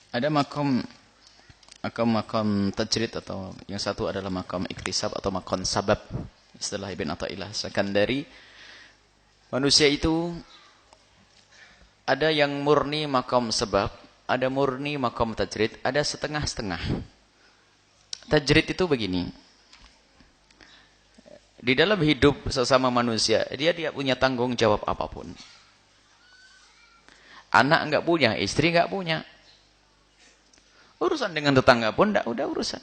Ada makam tajrid, atau yang satu adalah makam iktisab atau makam sabab. Istilah Ibn Athaillah Sakandari, manusia itu ada yang murni makam sebab, ada murni makam tajrid, ada setengah-setengah. Tajrid itu begini. Di dalam hidup sesama manusia, dia punya tanggung jawab apapun. Anak enggak punya, istri enggak punya. Urusan dengan tetangga pun enggak, udah urusan.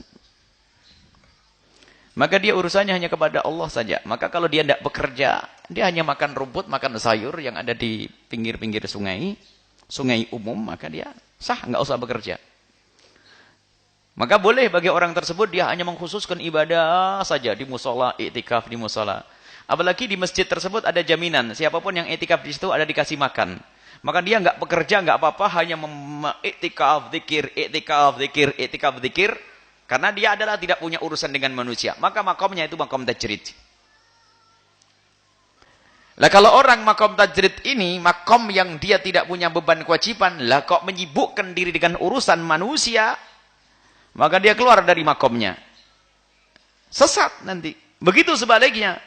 Maka dia urusannya hanya kepada Allah saja. Maka kalau dia enggak bekerja, dia hanya makan rumput, makan sayur yang ada di pinggir-pinggir sungai, sungai umum, maka dia sah, enggak usah bekerja. Maka boleh bagi orang tersebut dia hanya mengkhususkan ibadah saja di musola, iktikaf di musola. Apalagi di masjid tersebut ada jaminan, siapapun yang iktikaf di situ ada dikasih makan. Maka dia enggak bekerja, enggak apa-apa, hanya iktikaf, zikir, iktikaf, zikir, iktikaf, zikir. Karena dia adalah tidak punya urusan dengan manusia. Maka makamnya itu makam tajrid. Lah kalau orang makam tajrid ini, makam yang dia tidak punya beban kewajiban, lah kok menyibukkan diri dengan urusan manusia, maka dia keluar dari makamnya. Sesat nanti. Begitu sebaliknya.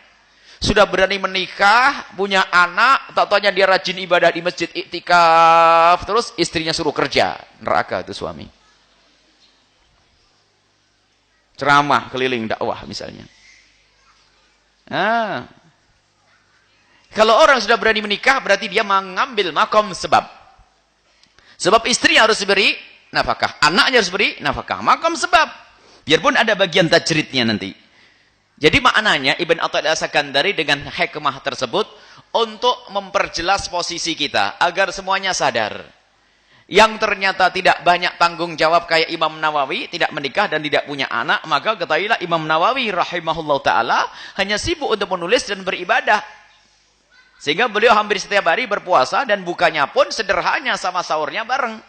Sudah berani menikah, punya anak, tak taunya dia rajin ibadah di masjid, iktikaf, terus istrinya suruh kerja. Neraka itu suami. Ceramah keliling dakwah misalnya. Nah, kalau orang sudah berani menikah, berarti dia mengambil makom sebab. Sebab istri harus diberi nafkah, anaknya harus beri nafkah. Makom sebab. Biarpun ada bagian tajridnya nanti. Jadi maknanya Ibn Athaillah Sakandari dengan hikmah tersebut untuk memperjelas posisi kita agar semuanya sadar. Yang ternyata tidak banyak tanggung jawab kayak Imam Nawawi, tidak menikah dan tidak punya anak, maka ketahuilah Imam Nawawi rahimahullah ta'ala hanya sibuk untuk menulis dan beribadah. Sehingga beliau hampir setiap hari berpuasa dan bukanya pun sederhana sama sahurnya bareng.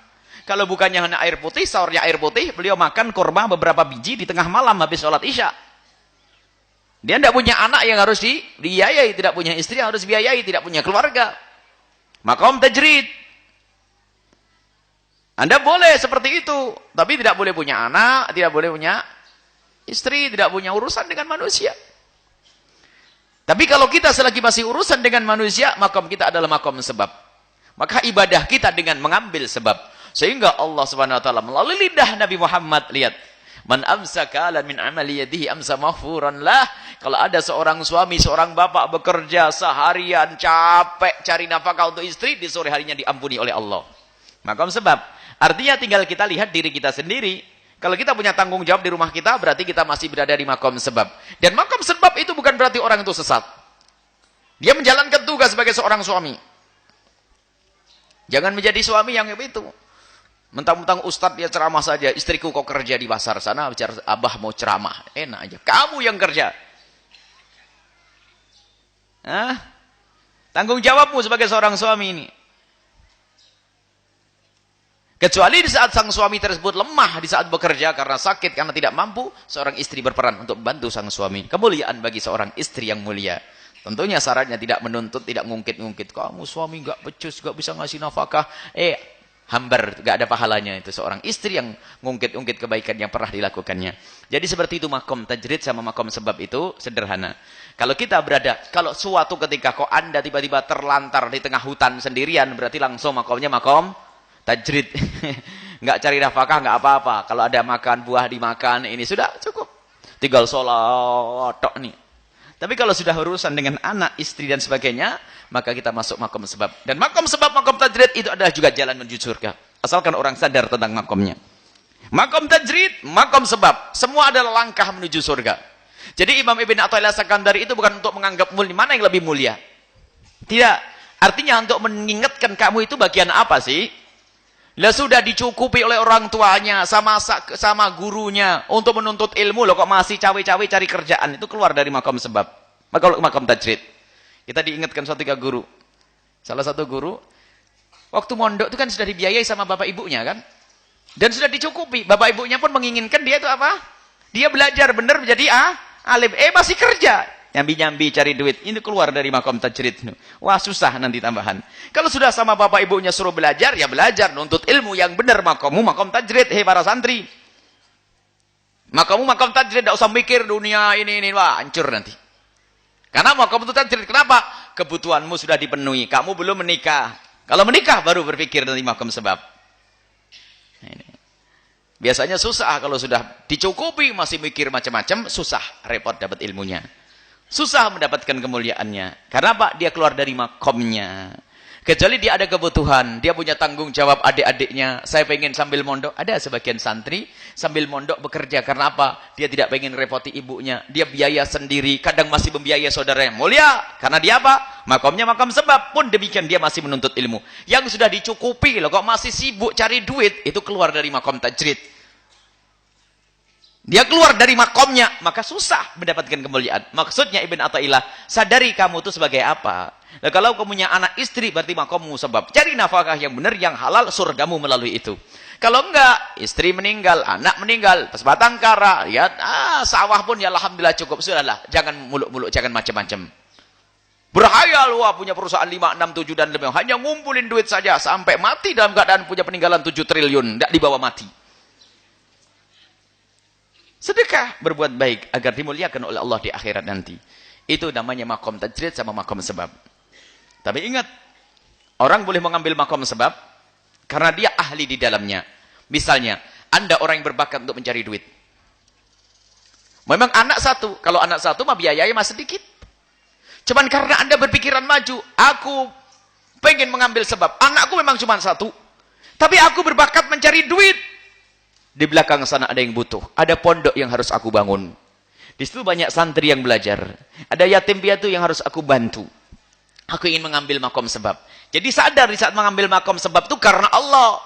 Kalau bukanya hanya air putih, sahurnya air putih, beliau makan kurma beberapa biji di tengah malam habis sholat isya. Dia tidak punya anak yang harus dibiayai, tidak punya istri yang harus dibiayai, tidak punya keluarga. Makom tajrid. Anda boleh seperti itu, tapi tidak boleh punya anak, tidak boleh punya istri, tidak punya urusan dengan manusia. Tapi kalau kita selagi masih urusan dengan manusia, makom kita adalah makom sebab. Maka ibadah kita dengan mengambil sebab. Sehingga Allah Subhanahu wa taala melalui lidah Nabi Muhammad, lihat, man amsaka lan min amali yadihi amsa maghfuran lah. Kalau ada seorang suami, seorang bapak bekerja seharian capek cari nafkah untuk istri, di sore harinya diampuni oleh Allah. Makom sebab. Artinya tinggal kita lihat diri kita sendiri. Kalau kita punya tanggung jawab di rumah kita, berarti kita masih berada di makom sebab. Dan makom sebab itu bukan berarti orang itu sesat. Dia menjalankan tugas sebagai seorang suami. Jangan menjadi suami yang itu. Mentang-mentang ustadz dia ceramah saja. Istriku kok kerja di pasar sana, bicara abah mau ceramah. Enak aja. Kamu yang kerja. Hah? Tanggung jawabmu sebagai seorang suami ini. Kecuali di saat sang suami tersebut lemah, di saat bekerja karena sakit, karena tidak mampu, seorang istri berperan untuk membantu sang suami. Kemuliaan bagi seorang istri yang mulia. Tentunya syaratnya tidak menuntut, tidak ngungkit-ngungkit. Kamu suami enggak becus, enggak bisa ngasih nafkah. Hambar, enggak ada pahalanya itu. Seorang istri yang ngungkit-ungkit kebaikan yang pernah dilakukannya. Jadi seperti itu makom tajrid sama makom sebab itu sederhana. Kalau kita berada, kalau suatu ketika kok Anda tiba-tiba terlantar di tengah hutan sendirian, berarti langsung makomnya makom tajrid. Enggak cari nafkah, enggak apa-apa. Kalau ada makan buah dimakan, ini sudah cukup. Tinggal sholat tok nih. Tapi kalau sudah urusan dengan anak, istri dan sebagainya, maka kita masuk makom sebab. Dan makom sebab, makom tajrid itu adalah juga jalan menuju surga. Asalkan orang sadar tentang makomnya. Makom tajrid, makom sebab, semua adalah langkah menuju surga. Jadi Imam Ibn Athaillah Sakandari itu bukan untuk menganggap mulia, mana yang lebih mulia. Tidak. Artinya untuk mengingatkan kamu itu bagian apa sih? Lah sudah dicukupi oleh orang tuanya sama gurunya untuk menuntut ilmu, loh kok masih cawe-cawe cari kerjaan, itu keluar dari makom sebab. Maka makom tajrid. Kita diingatkan suatu guru. Salah satu guru waktu mondok itu kan sudah dibiayai sama bapak ibunya kan? Dan sudah dicukupi. Bapak ibunya pun menginginkan dia itu apa? Dia belajar benar menjadi alim. Masih kerja. nyambi-nyambi cari duit, ini keluar dari makom tajrid. Wah, susah nanti tambahan. Kalau sudah sama bapak ibunya suruh belajar, ya belajar, nuntut ilmu yang benar. Makommu makom tajrid, hei para santri. Makommu makom tajrid, tidak usah mikir dunia ini, wah, hancur nanti. Karena makom itu tajrid, kenapa? Kebutuhanmu sudah dipenuhi, kamu belum menikah. Kalau menikah baru berpikir nanti makom sebab. Ini. Biasanya susah kalau sudah dicukupi masih mikir macam-macam, susah, repot dapat ilmunya. Susah mendapatkan kemuliaannya. Karena apa? Dia keluar dari makomnya. Kecuali dia ada kebutuhan, dia punya tanggung jawab adik-adiknya. Saya pengen sambil mondok. Ada sebagian santri sambil mondok bekerja. Karena apa? Dia tidak pengen repoti ibunya. Dia biaya sendiri, kadang masih membiayai saudaranya. Mulia, karena dia apa? Makomnya makam sebab. Pun demikian dia masih menuntut ilmu. Yang sudah dicukupi loh, kok masih sibuk cari duit, itu keluar dari makom tajrid. Dia keluar dari makomnya, maka susah mendapatkan kemuliaan. Maksudnya Ibn Athaillah, sadari kamu itu sebagai apa. Nah, kalau kamu punya anak istri, berarti makommu sebab. Cari nafkah yang benar, yang halal, surgamu melalui itu. Kalau enggak, istri meninggal, anak meninggal, pas batang kara, ya, sawah pun ya alhamdulillah cukup. Sudahlah, jangan muluk-muluk, jangan macam-macam. Berhayal, wah punya perusahaan 5, 6, 7 dan lebih. Hanya ngumpulin duit saja, sampai mati dalam keadaan punya peninggalan 7 triliun. Tidak dibawa mati. Sedekah, berbuat baik agar dimuliakan oleh Allah di akhirat nanti. Itu namanya makom tajrid sama makom sebab. Tapi ingat, orang boleh mengambil makom sebab karena dia ahli di dalamnya. Misalnya, Anda orang yang berbakat untuk mencari duit. Memang anak satu, kalau anak satu mah biayanya mah sedikit. Cuman karena Anda berpikiran maju, aku pengen mengambil sebab. Anakku memang cuma satu, tapi aku berbakat mencari duit. Di belakang sana ada yang butuh. Ada pondok yang harus aku bangun. Di situ banyak santri yang belajar. Ada yatim piatu yang harus aku bantu. Aku ingin mengambil makom sebab. Jadi sadar di saat mengambil makom sebab itu karena Allah.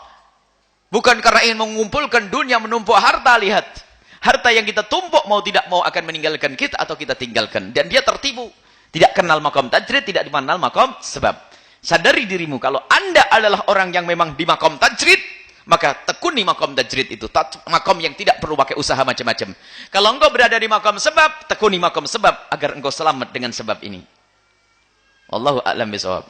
Bukan karena ingin mengumpulkan dunia, menumpuk harta. Lihat. Harta yang kita tumpuk mau tidak mau akan meninggalkan kita atau kita tinggalkan. Dan dia tertipu. Tidak kenal makom tajrid, tidak dikenal makom sebab. Sadari dirimu kalau Anda adalah orang yang memang di makom tajrid, maka tekuni makom tajrid itu. Makom yang tidak perlu pakai usaha macam-macam. Kalau engkau berada di makom sebab, tekuni makom sebab agar engkau selamat dengan sebab ini. Wallahu a'lam bishawab.